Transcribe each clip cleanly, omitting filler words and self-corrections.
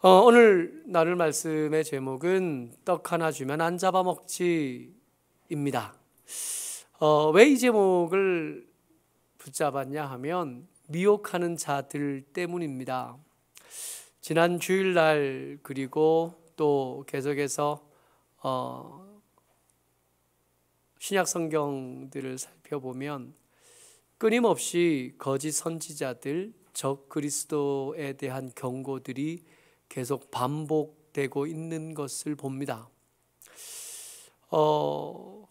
오늘 나눌 말씀의 제목은 떡 하나 주면 안 잡아먹지입니다. 왜 이 제목을 붙잡았냐 하면 미혹하는 자들 때문입니다. 지난 주일날 그리고 또 계속해서 신약 성경들을 살펴보면 끊임없이 거짓 선지자들, 적 그리스도에 대한 경고들이 계속 반복되고 있는 것을 봅니다.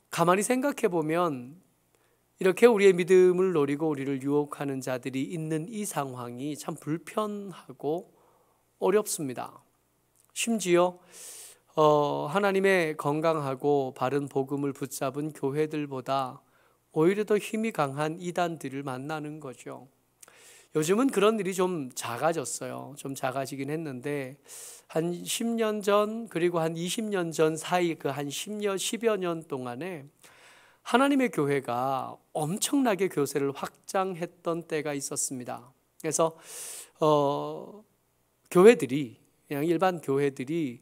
가만히 생각해 보면 이렇게 우리의 믿음을 노리고 우리를 유혹하는 자들이 있는 이 상황이 참 불편하고 어렵습니다. 심지어 하나님의 건강하고 바른 복음을 붙잡은 교회들보다 오히려 더 힘이 강한 이단들을 만나는 거죠. 요즘은 그런 일이 좀 작아졌어요. 좀 작아지긴 했는데 한 10년 전 그리고 한 20년 전 사이 그 한 10여 년 동안에 하나님의 교회가 엄청나게 교세를 확장했던 때가 있었습니다. 그래서 교회들이 그냥 일반 교회들이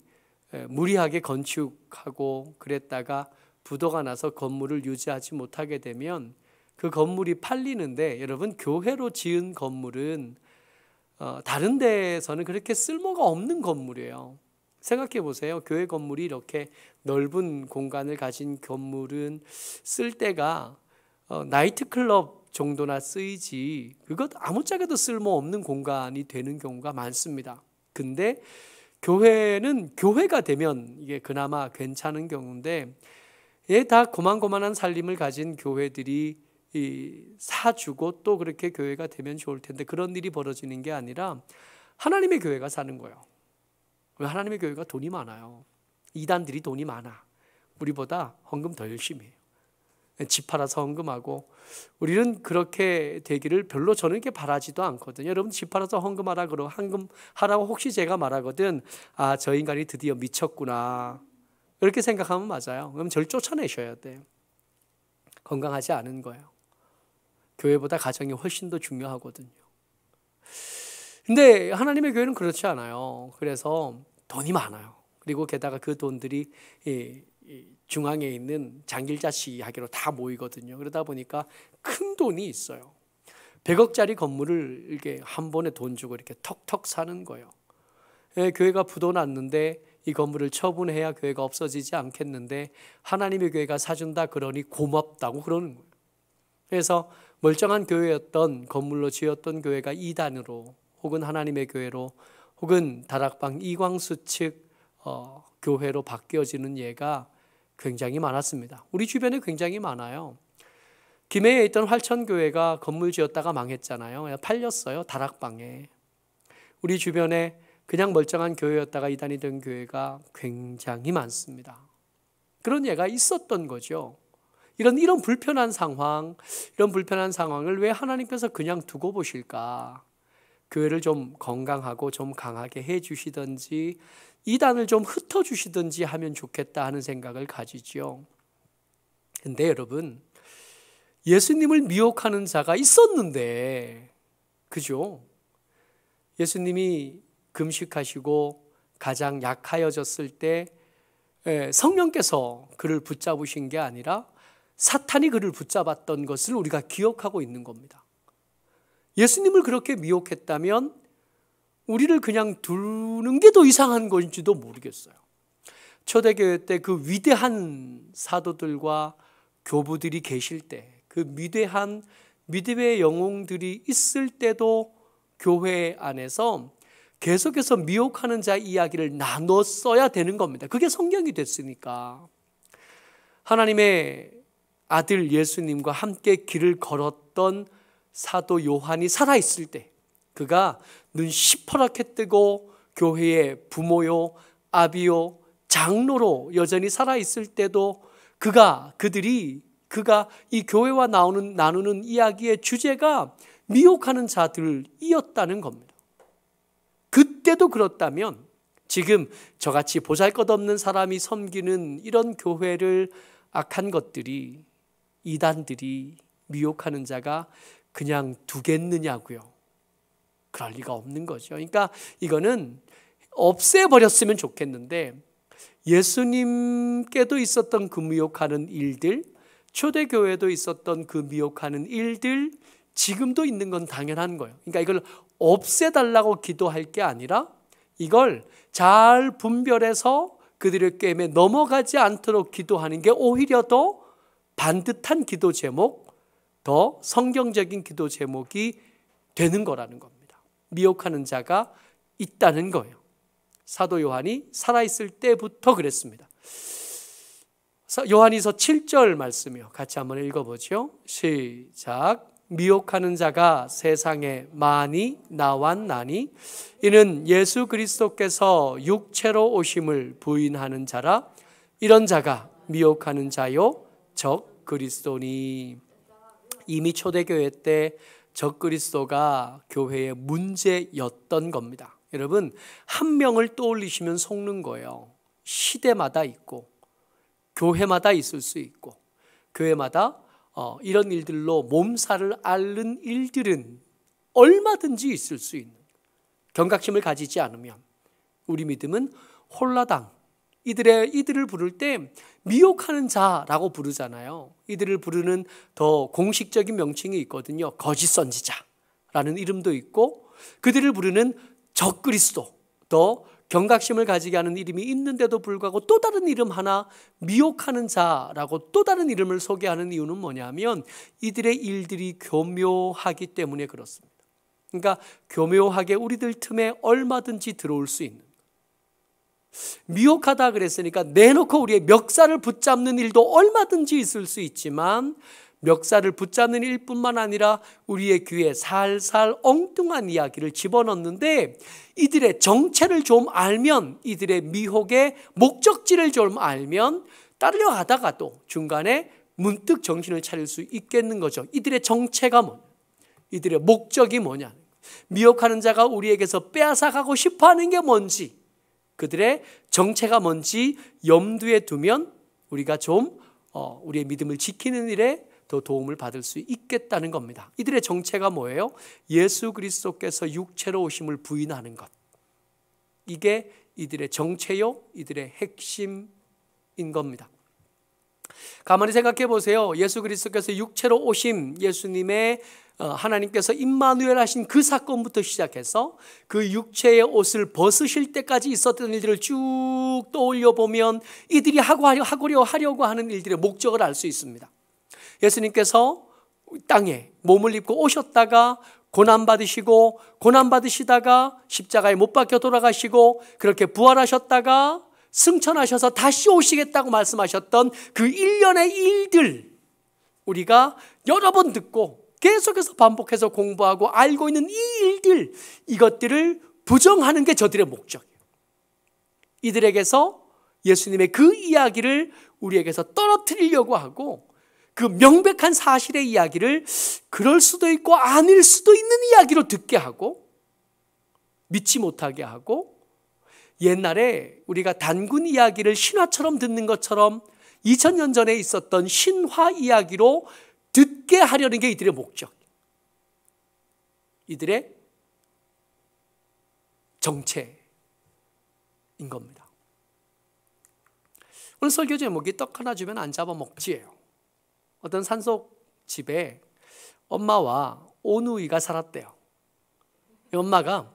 무리하게 건축하고 그랬다가 부도가 나서 건물을 유지하지 못하게 되면 그 건물이 팔리는데, 여러분, 교회로 지은 건물은 다른 데에서는 그렇게 쓸모가 없는 건물이에요. 생각해 보세요. 교회 건물이 이렇게 넓은 공간을 가진 건물은 쓸 때가 나이트클럽 정도나 쓰이지 그것 아무짝에도 쓸모없는 공간이 되는 경우가 많습니다. 근데 교회는 교회가 되면 이게 그나마 괜찮은 경우인데, 다 고만고만한 살림을 가진 교회들이 사주고 또 그렇게 교회가 되면 좋을 텐데 그런 일이 벌어지는 게 아니라 하나님의 교회가 사는 거예요. 왜? 하나님의 교회가 돈이 많아요. 이단들이 돈이 많아. 우리보다 헌금 더 열심히 해요. 집 팔아서 헌금하고, 우리는 그렇게 되기를 별로 저는 이렇게 바라지도 않거든요. 여러분, 집 팔아서 헌금하라 그러고 헌금하라고 혹시 제가 말하거든, 아, 저 인간이 드디어 미쳤구나, 이렇게 생각하면 맞아요. 그럼 저를 쫓아내셔야 돼요. 건강하지 않은 거예요. 교회보다 가정이 훨씬 더 중요하거든요. 근데 하나님의 교회는 그렇지 않아요. 그래서 돈이 많아요. 그리고 게다가 그 돈들이 중앙에 있는 장길자씨 이야기로 다 모이거든요. 그러다 보니까 큰 돈이 있어요. 100억짜리 건물을 이렇게 한 번에 돈 주고 이렇게 턱턱 사는 거예요. 교회가 부도 났는데 이 건물을 처분해야 교회가 없어지지 않겠는데 하나님의 교회가 사준다 그러니 고맙다고 그러는 거예요. 그래서 멀쩡한 교회였던, 건물로 지었던 교회가 이단으로, 혹은 하나님의 교회로, 혹은 다락방 이광수 측 교회로 바뀌어지는 예가 굉장히 많았습니다. 우리 주변에 굉장히 많아요. 김해에 있던 활천교회가 건물 지었다가 망했잖아요. 팔렸어요, 다락방에. 우리 주변에 그냥 멀쩡한 교회였다가 이단이 된 교회가 굉장히 많습니다. 그런 예가 있었던 거죠. 이런 불편한 상황, 이런 불편한 상황을 왜 하나님께서 그냥 두고 보실까? 교회를 좀 건강하고 좀 강하게 해주시든지 이단을 좀 흩어주시든지 하면 좋겠다 하는 생각을 가지죠. 근데 여러분, 예수님을 미혹하는 자가 있었는데, 그죠? 예수님이 금식하시고 가장 약하여졌을 때 성령께서 그를 붙잡으신 게 아니라 사탄이 그를 붙잡았던 것을 우리가 기억하고 있는 겁니다. 예수님을 그렇게 미혹했다면 우리를 그냥 두는 게 더 이상한 건지도 모르겠어요. 초대교회 때 그 위대한 사도들과 교부들이 계실 때, 그 위대한 믿음의 영웅들이 있을 때도 교회 안에서 계속해서 미혹하는 자 이야기를 나눴어야 되는 겁니다. 그게 성경이 됐으니까. 하나님의 아들 예수님과 함께 길을 걸었던 사도 요한이 살아있을 때, 그가 눈 시퍼렇게 뜨고 교회의 부모요, 아비요, 장로로 여전히 살아있을 때도 그가 이 교회와 나누는 이야기의 주제가 미혹하는 자들이었다는 겁니다. 그때도 그렇다면 지금 저같이 보잘것없는 사람이 섬기는 이런 교회를 악한 것들이, 이단들이, 미혹하는 자가 그냥 두겠느냐고요. 그럴 리가 없는 거죠. 그러니까 이거는 없애버렸으면 좋겠는데 예수님께도 있었던 그 미혹하는 일들, 초대교회도 있었던 그 미혹하는 일들, 지금도 있는 건 당연한 거예요. 그러니까 이걸 없애달라고 기도할 게 아니라 이걸 잘 분별해서 그들의 꾀임에 넘어가지 않도록 기도하는 게 오히려 더 반듯한 기도 제목, 더 성경적인 기도 제목이 되는 거라는 겁니다. 미혹하는 자가 있다는 거예요. 사도 요한이 살아있을 때부터 그랬습니다. 요한이서 7절 말씀이요. 같이 한번 읽어보죠. 시작. 미혹하는 자가 세상에 많이 나왔나니 이는 예수 그리스도께서 육체로 오심을 부인하는 자라. 이런 자가 미혹하는 자요 적 그리스도니. 이미 초대교회 때 적 그리스도가 교회의 문제였던 겁니다. 여러분, 한 명을 떠올리시면 속는 거예요. 시대마다 있고 교회마다 있을 수 있고 교회마다 이런 일들로 몸살을 앓는 일들은 얼마든지 있을 수 있는, 경각심을 가지지 않으면 우리 믿음은 홀라당, 이들을 부를 때 미혹하는 자라고 부르잖아요. 이들을 부르는 더 공식적인 명칭이 있거든요. 거짓 선지자라는 이름도 있고 그들을 부르는 적그리스도, 더 경각심을 가지게 하는 이름이 있는데도 불구하고 또 다른 이름 하나, 미혹하는 자라고 또 다른 이름을 소개하는 이유는 뭐냐면 이들의 일들이 교묘하기 때문에 그렇습니다. 그러니까 교묘하게 우리들 틈에 얼마든지 들어올 수 있는, 미혹하다 그랬으니까 내놓고 우리의 멱살을 붙잡는 일도 얼마든지 있을 수 있지만 멱살을 붙잡는 일뿐만 아니라 우리의 귀에 살살 엉뚱한 이야기를 집어넣는데 이들의 정체를 좀 알면, 이들의 미혹의 목적지를 좀 알면 따라가다가도 중간에 문득 정신을 차릴 수 있겠는 거죠. 이들의 정체가 뭐냐, 이들의 목적이 뭐냐, 미혹하는 자가 우리에게서 빼앗아가고 싶어하는 게 뭔지, 그들의 정체가 뭔지 염두에 두면 우리가 좀 우리의 믿음을 지키는 일에 더 도움을 받을 수 있겠다는 겁니다. 이들의 정체가 뭐예요? 예수 그리스도께서 육체로 오심을 부인하는 것. 이게 이들의 정체요, 이들의 핵심인 겁니다. 가만히 생각해 보세요. 예수 그리스도께서 육체로 오심, 예수님의 하나님께서 임마누엘 하신 그 사건부터 시작해서 그 육체의 옷을 벗으실 때까지 있었던 일들을 쭉 떠올려 보면 이들이 하려고 하는 일들의 목적을 알 수 있습니다. 예수님께서 땅에 몸을 입고 오셨다가 고난받으시고, 고난받으시다가 십자가에 못 박혀 돌아가시고, 그렇게 부활하셨다가 승천하셔서 다시 오시겠다고 말씀하셨던 그 일련의 일들, 우리가 여러 번 듣고 계속해서 반복해서 공부하고 알고 있는 이 일들, 이것들을 부정하는 게 저들의 목적이에요. 이들에게서 예수님의 그 이야기를 우리에게서 떨어뜨리려고 하고, 그 명백한 사실의 이야기를 그럴 수도 있고 아닐 수도 있는 이야기로 듣게 하고, 믿지 못하게 하고, 옛날에 우리가 단군 이야기를 신화처럼 듣는 것처럼 2000년 전에 있었던 신화 이야기로 듣게 하려는 게 이들의 목적, 이들의 정체인 겁니다. 오늘 설교 제목이 떡 하나 주면 안 잡아먹지예요. 어떤 산속 집에 엄마와 오누이가 살았대요. 엄마가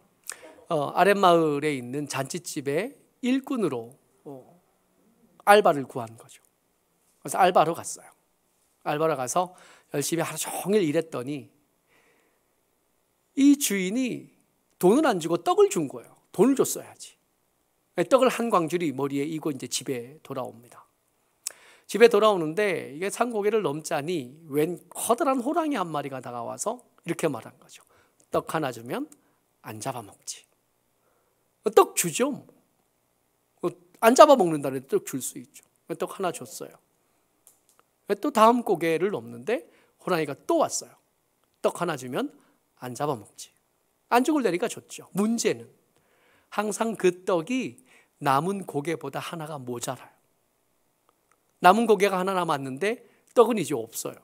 아랫마을에 있는 잔치집에 일꾼으로 알바를 구한 거죠. 그래서 알바로 갔어요. 알바로 가서 열심히 하루 종일 일했더니 이 주인이 돈을 안 주고 떡을 준 거예요. 돈을 줬어야지. 떡을 한 광줄이 머리에 이고 이제 집에 돌아옵니다. 집에 돌아오는데 이게 산고개를 넘자니 웬 커다란 호랑이 한 마리가 다가와서 이렇게 말한 거죠. 떡 하나 주면 안 잡아먹지. 떡 주죠. 안 잡아먹는다는데 떡 줄 수 있죠. 떡 하나 줬어요. 또 다음 고개를 넘는데 호랑이가 또 왔어요. 떡 하나 주면 안 잡아먹지. 안 죽을 테니까 줬죠. 문제는 항상 그 떡이 남은 고개보다 하나가 모자라요. 남은 고개가 하나 남았는데 떡은 이제 없어요.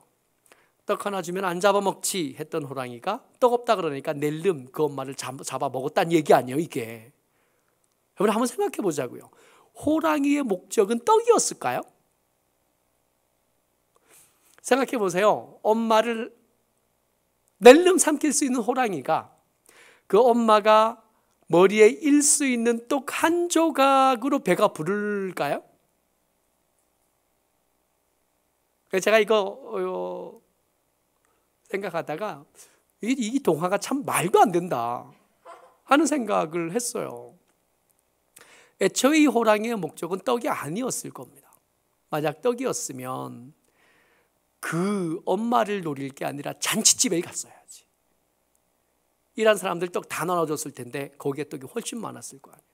떡 하나 주면 안 잡아먹지 했던 호랑이가 떡 없다 그러니까 낼름 그 엄마를 잡아먹었다는 얘기 아니에요, 이게. 여러분 한번 생각해 보자고요. 호랑이의 목적은 떡이었을까요? 생각해 보세요. 엄마를 낼름 삼킬 수 있는 호랑이가 그 엄마가 머리에 일 수 있는 떡 한 조각으로 배가 부를까요? 제가 이거 생각하다가 이 동화가 참 말도 안 된다 하는 생각을 했어요. 애초에 이 호랑이의 목적은 떡이 아니었을 겁니다. 만약 떡이었으면 그 엄마를 노릴 게 아니라 잔치집에 갔어야지. 일한 사람들 떡 다 나눠줬을 텐데 거기에 떡이 훨씬 많았을 거 아니에요.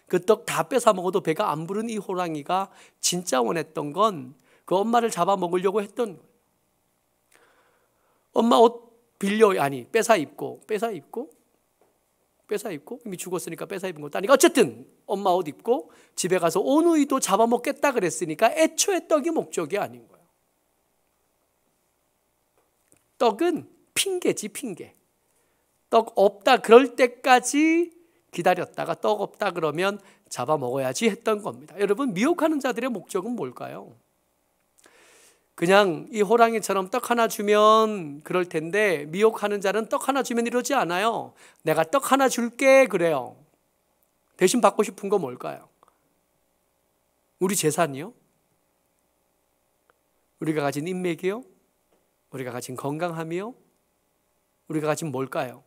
그 떡 다 뺏어 먹어도 배가 안 부른 이 호랑이가 진짜 원했던 건 그 엄마를 잡아먹으려고 했던 거예요. 엄마 옷 뺏어 입고 이미 죽었으니까 뺏어 입은 것도 아니고 어쨌든 엄마 옷 입고 집에 가서 오누이도 잡아먹겠다 그랬으니까 애초에 떡이 목적이 아닌 거예요. 떡은 핑계지, 핑계. 떡 없다 그럴 때까지 기다렸다가 떡 없다 그러면 잡아먹어야지 했던 겁니다. 여러분, 미혹하는 자들의 목적은 뭘까요? 그냥 이 호랑이처럼 떡 하나 주면 그럴 텐데 미혹하는 자는 떡 하나 주면 이러지 않아요. 내가 떡 하나 줄게 그래요. 대신 받고 싶은 거 뭘까요? 우리 재산이요? 우리가 가진 인맥이요? 우리가 가진 건강함이요? 우리가 가진 뭘까요?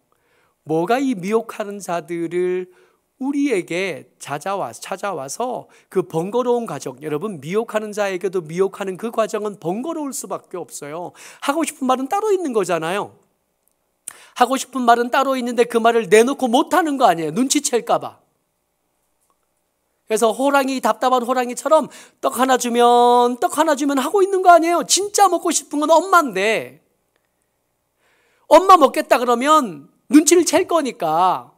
뭐가 이 미혹하는 자들을 우리에게 찾아와서 그 번거로운 과정, 여러분 미혹하는 자에게도 미혹하는 그 과정은 번거로울 수밖에 없어요. 하고 싶은 말은 따로 있는 거잖아요. 하고 싶은 말은 따로 있는데 그 말을 내놓고 못하는 거 아니에요. 눈치챌까 봐. 그래서 답답한 호랑이처럼 떡 하나 주면 하고 있는 거 아니에요. 진짜 먹고 싶은 건 엄마인데 엄마 먹겠다 그러면 눈치를 챌 거니까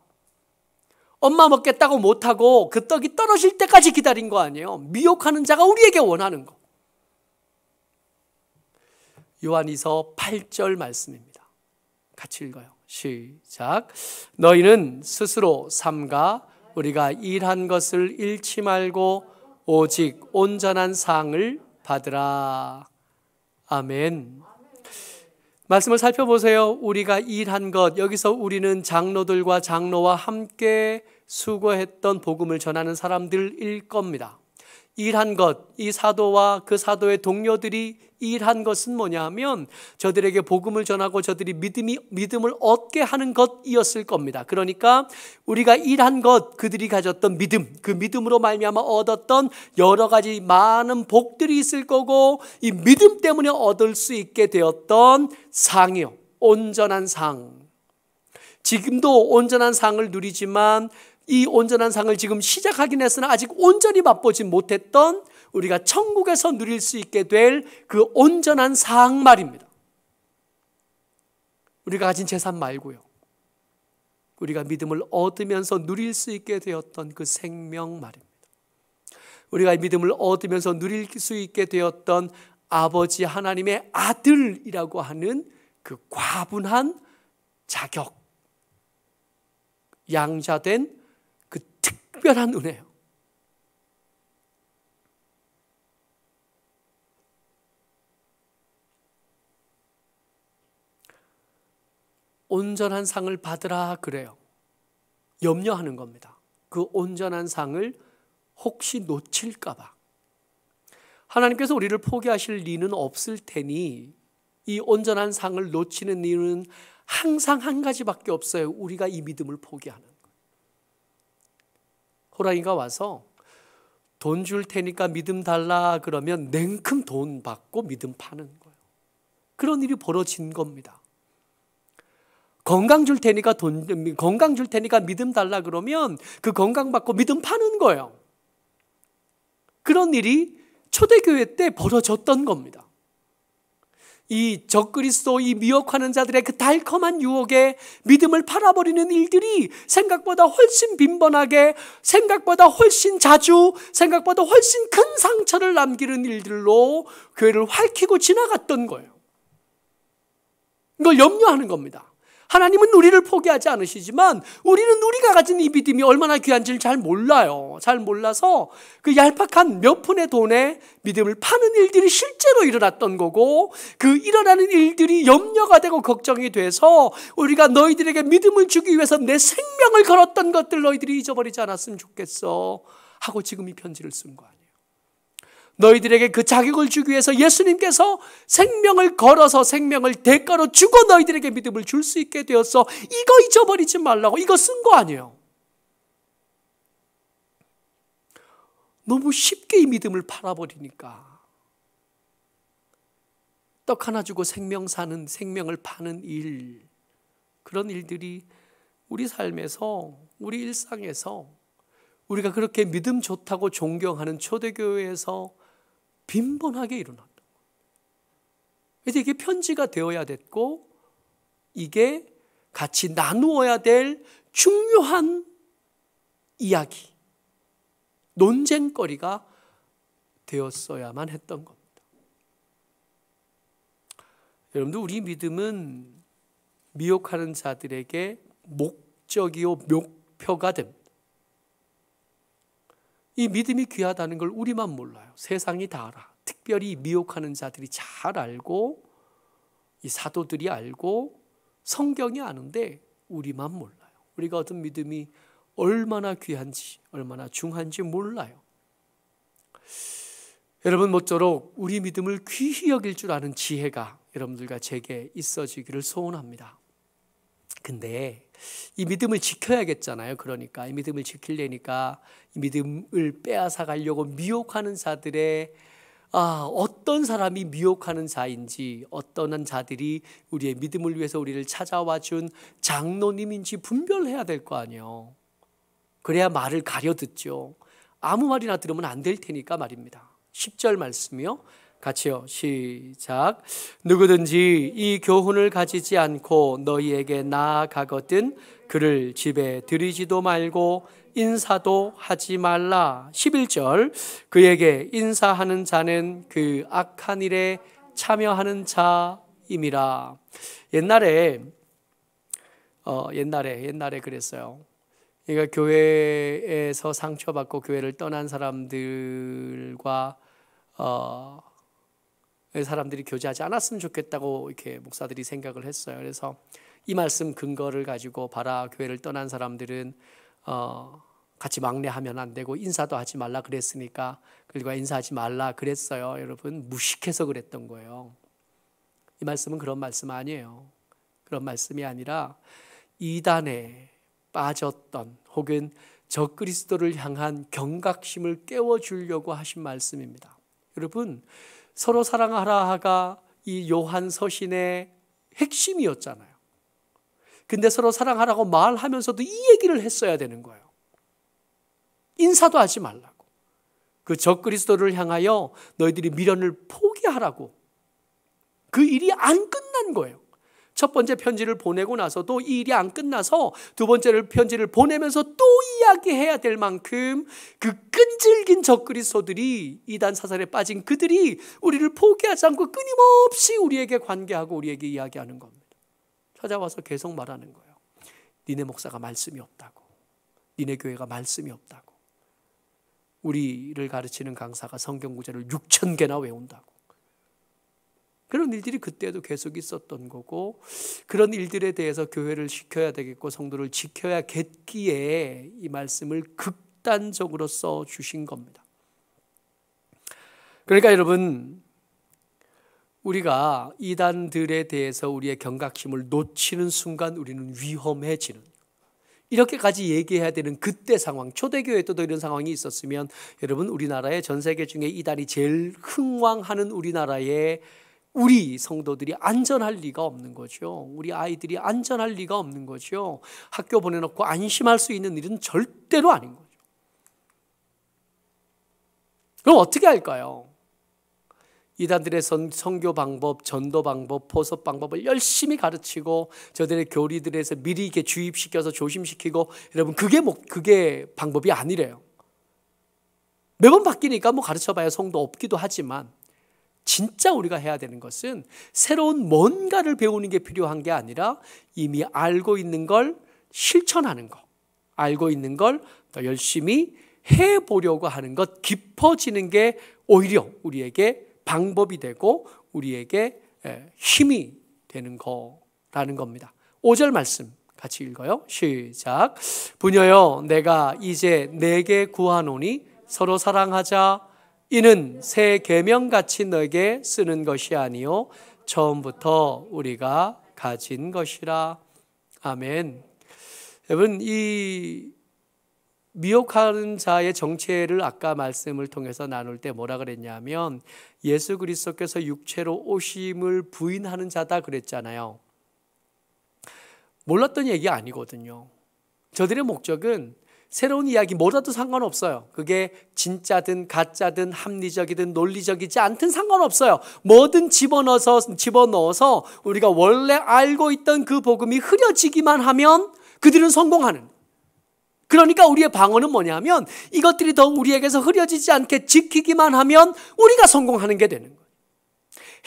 엄마 먹겠다고 못하고 그 떡이 떨어질 때까지 기다린 거 아니에요. 미혹하는 자가 우리에게 원하는 거. 요한이서 8절 말씀입니다. 같이 읽어요. 시작. 너희는 스스로 삼가 우리가 일한 것을 잃지 말고 오직 온전한 상을 받으라. 아멘. 말씀을 살펴보세요. 우리가 일한 것, 여기서 우리는 장로들과 장로와 함께 수고했던 복음을 전하는 사람들일 겁니다. 일한 것, 이 사도와 그 사도의 동료들이 일한 것은 뭐냐 하면 저들에게 복음을 전하고 저들이 믿음을 얻게 하는 것이었을 겁니다. 그러니까 우리가 일한 것, 그들이 가졌던 믿음, 그 믿음으로 말미암아 얻었던 여러 가지 많은 복들이 있을 거고 이 믿음 때문에 얻을 수 있게 되었던 상이요, 온전한 상. 지금도 온전한 상을 누리지만 이 온전한 상을 지금 시작하긴 했으나 아직 온전히 맛보지 못했던 우리가 천국에서 누릴 수 있게 될 그 온전한 상 말입니다. 우리가 가진 재산 말고요. 우리가 믿음을 얻으면서 누릴 수 있게 되었던 그 생명 말입니다. 우리가 믿음을 얻으면서 누릴 수 있게 되었던 아버지 하나님의 아들이라고 하는 그 과분한 자격, 양자된 그 특별한 은혜요. 온전한 상을 받으라 그래요. 염려하는 겁니다. 그 온전한 상을 혹시 놓칠까 봐. 하나님께서 우리를 포기하실 리는 없을 테니 이 온전한 상을 놓치는 이유는 항상 한 가지밖에 없어요. 우리가 이 믿음을 포기하는 거예요. 호랑이가 와서 돈 줄 테니까 믿음 달라 그러면 냉큼 돈 받고 믿음 파는 거예요. 그런 일이 벌어진 겁니다. 건강 줄 테니까 믿음 달라 그러면 그 건강 받고 믿음 파는 거예요. 그런 일이 초대교회 때 벌어졌던 겁니다. 이 적그리스도, 이 미혹하는 자들의 그 달콤한 유혹에 믿음을 팔아버리는 일들이 생각보다 훨씬 빈번하게, 생각보다 훨씬 자주, 생각보다 훨씬 큰 상처를 남기는 일들로 교회를 핥히고 지나갔던 거예요. 이걸 염려하는 겁니다. 하나님은 우리를 포기하지 않으시지만 우리는 우리가 가진 이 믿음이 얼마나 귀한지를 잘 몰라요. 잘 몰라서 그 얄팍한 몇 푼의 돈에 믿음을 파는 일들이 실제로 일어났던 거고, 그 일어나는 일들이 염려가 되고 걱정이 돼서 우리가 너희들에게 믿음을 주기 위해서 내 생명을 걸었던 것들 너희들이 잊어버리지 않았으면 좋겠어 하고 지금 이 편지를 쓴 거 아니에요. 너희들에게 그 자격을 주기 위해서 예수님께서 생명을 걸어서 생명을 대가로 주고 너희들에게 믿음을 줄 수 있게 되었어. 이거 잊어버리지 말라고 이거 쓴 거 아니에요. 너무 쉽게 이 믿음을 팔아버리니까 떡 하나 주고 생명 사는, 생명을 파는 일, 그런 일들이 우리 삶에서, 우리 일상에서 우리가 그렇게 믿음 좋다고 존경하는 초대교회에서 빈번하게 일어났던 거예요. 그래서 이게 편지가 되어야 됐고, 이게 같이 나누어야 될 중요한 이야기, 논쟁거리가 되었어야만 했던 겁니다. 여러분들, 우리 믿음은 미혹하는 자들에게 목적이요 목표가 됩니다. 이 믿음이 귀하다는 걸 우리만 몰라요. 세상이 다 알아. 특별히 미혹하는 자들이 잘 알고, 이 사도들이 알고, 성경이 아는데 우리만 몰라요. 우리가 어떤 믿음이 얼마나 귀한지, 얼마나 중한지 몰라요. 여러분, 모쪼록 우리 믿음을 귀히 여길 줄 아는 지혜가 여러분들과 제게 있어지기를 소원합니다. 근데 이 믿음을 지켜야겠잖아요. 그러니까 이 믿음을 지키려니까 이 믿음을 빼앗아 가려고 미혹하는 자들의 어떤 사람이 미혹하는 자인지, 어떤 자들이 우리의 믿음을 위해서 우리를 찾아와 준 장로님인지 분별해야 될 거 아니에요. 그래야 말을 가려 듣죠. 아무 말이나 들으면 안 될 테니까 말입니다. 10절 말씀이요. 같이요. 시작. 누구든지 이 교훈을 가지지 않고 너희에게 나아가거든 그를 집에 들이지도 말고 인사도 하지 말라. 11절. 그에게 인사하는 자는 그 악한 일에 참여하는 자임이라. 옛날에 그랬어요. 그러니까 교회에서 상처받고 교회를 떠난 사람들과 사람들이 교제하지 않았으면 좋겠다고 이렇게 목사들이 생각을 했어요. 그래서 이 말씀 근거를 가지고 봐라, 교회를 떠난 사람들은 같이 막내하면 안 되고 인사도 하지 말라 그랬으니까, 그리고 인사하지 말라 그랬어요. 여러분, 무식해서 그랬던 거예요. 이 말씀은 그런 말씀 아니에요. 그런 말씀이 아니라 이단에 빠졌던 혹은 적그리스도를 향한 경각심을 깨워주려고 하신 말씀입니다. 여러분, 서로 사랑하라가 이 요한 서신의 핵심이었잖아요. 근데 서로 사랑하라고 말하면서도 이 얘기를 했어야 되는 거예요. 인사도 하지 말라고. 그 적그리스도를 향하여 너희들이 미련을 포기하라고. 그 일이 안 끝난 거예요. 첫 번째 편지를 보내고 나서도 이 일이 안 끝나서 두 번째 편지를 보내면서 또 이야기해야 될 만큼 그 끈질긴 적그리스도들이, 이단 사살에 빠진 그들이 우리를 포기하지 않고 끊임없이 우리에게 관계하고 우리에게 이야기하는 겁니다. 찾아와서 계속 말하는 거예요. 니네 목사가 말씀이 없다고, 니네 교회가 말씀이 없다고, 우리를 가르치는 강사가 성경 구절을 6,000개나 외운다고. 그런 일들이 그때도 계속 있었던 거고, 그런 일들에 대해서 교회를 지켜야 되겠고 성도를 지켜야겠기에 이 말씀을 극단적으로 써주신 겁니다. 그러니까 여러분, 우리가 이단들에 대해서 우리의 경각심을 놓치는 순간 우리는 위험해지는, 이렇게까지 얘기해야 되는 그때 상황, 초대교회에도 이런 상황이 있었으면 여러분, 우리나라의 전 세계 중에 이단이 제일 흥왕하는 우리나라에 우리 성도들이 안전할 리가 없는 거죠. 우리 아이들이 안전할 리가 없는 거죠. 학교 보내놓고 안심할 수 있는 일은 절대로 아닌 거죠. 그럼 어떻게 할까요? 이단들의 선교 방법, 전도 방법, 포섭 방법을 열심히 가르치고 저들의 교리들에서 미리 이렇게 주입시켜서 조심시키고, 여러분, 그게 방법이 아니래요. 매번 바뀌니까 가르쳐봐야 성도 없기도 하지만, 진짜 우리가 해야 되는 것은 새로운 뭔가를 배우는 게 필요한 게 아니라 이미 알고 있는 걸 실천하는 것, 알고 있는 걸 더 열심히 해보려고 하는 것, 깊어지는 게 오히려 우리에게 방법이 되고 우리에게 힘이 되는 거라는 겁니다. 5절 말씀 같이 읽어요. 시작. 부녀여, 내가 이제 내게 구하노니 서로 사랑하자. 이는 새 계명같이 너에게 쓰는 것이 아니요 처음부터 우리가 가진 것이라. 아멘. 여러분, 이 미혹하는 자의 정체를 아까 말씀을 통해서 나눌 때 뭐라 그랬냐면 예수 그리스도께서 육체로 오심을 부인하는 자다 그랬잖아요. 몰랐던 얘기 아니거든요. 저들의 목적은 새로운 이야기 뭐라도 상관없어요. 그게 진짜든 가짜든 합리적이든 논리적이지 않든 상관없어요. 뭐든 집어넣어서 우리가 원래 알고 있던 그 복음이 흐려지기만 하면 그들은 성공하는. 그러니까 우리의 방어는 뭐냐면 이것들이 더 우리에게서 흐려지지 않게 지키기만 하면 우리가 성공하는 게 되는 거예요.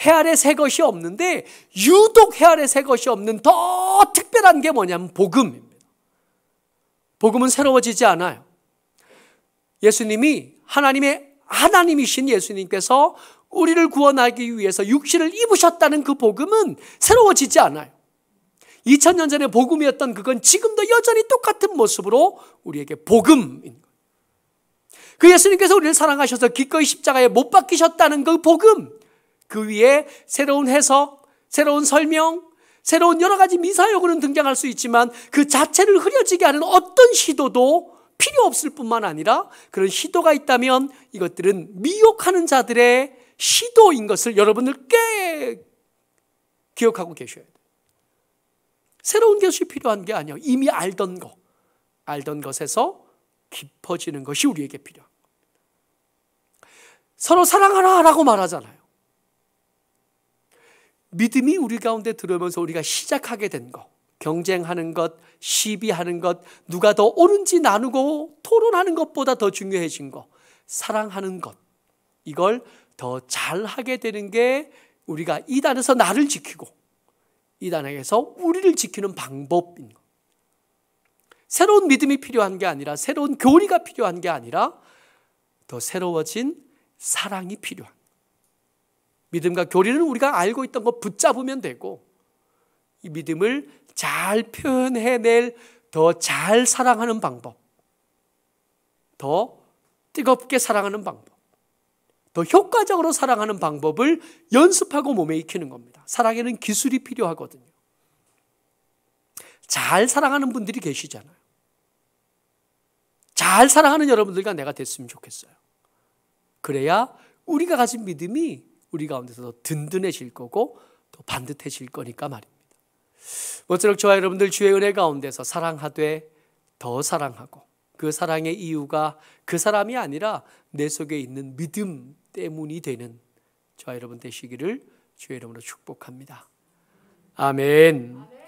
해 아래 새 것이 없는데 유독 해 아래 새 것이 없는 더 특별한 게 뭐냐면 복음입니다. 복음은 새로워지지 않아요. 예수님이 하나님이신 예수님께서 우리를 구원하기 위해서 육신을 입으셨다는 그 복음은 새로워지지 않아요. 2000년 전에 복음이었던 그건 지금도 여전히 똑같은 모습으로 우리에게 복음인 거예요. 그 예수님께서 우리를 사랑하셔서 기꺼이 십자가에 못 박히셨다는 그 복음, 그 위에 새로운 해석, 새로운 설명, 새로운 여러 가지 미사여구는 등장할 수 있지만 그 자체를 흐려지게 하는 어떤 시도도 필요 없을 뿐만 아니라 그런 시도가 있다면 이것들은 미혹하는 자들의 시도인 것을 여러분들 꽤 기억하고 계셔야 돼요. 새로운 것이 필요한 게 아니에요. 이미 알던 것에서 깊어지는 것이 우리에게 필요한 거예요. 서로 사랑하라라고 말하잖아요. 믿음이 우리 가운데 들어오면서 우리가 시작하게 된 것, 경쟁하는 것, 시비하는 것, 누가 더 옳은지 나누고 토론하는 것보다 더 중요해진 것, 사랑하는 것, 이걸 더 잘하게 되는 게 우리가 이단에서 나를 지키고 이단에서 우리를 지키는 방법인 것. 새로운 믿음이 필요한 게 아니라 새로운 교리가 필요한 게 아니라 더 새로워진 사랑이 필요한 것. 믿음과 교리는 우리가 알고 있던 거 붙잡으면 되고 이 믿음을 잘 표현해낼 더 잘 사랑하는 방법, 더 뜨겁게 사랑하는 방법, 더 효과적으로 사랑하는 방법을 연습하고 몸에 익히는 겁니다. 사랑에는 기술이 필요하거든요. 잘 사랑하는 분들이 계시잖아요. 잘 사랑하는 여러분들과 내가 됐으면 좋겠어요. 그래야 우리가 가진 믿음이 우리 가운데서 더 든든해질 거고 더 반듯해질 거니까 말입니다. 모쪼록 저와 여러분들 주의 은혜 가운데서 사랑하되 더 사랑하고 그 사랑의 이유가 그 사람이 아니라 내 속에 있는 믿음 때문이 되는 저와 여러분 되시기를 주의 이름으로 축복합니다. 아멘.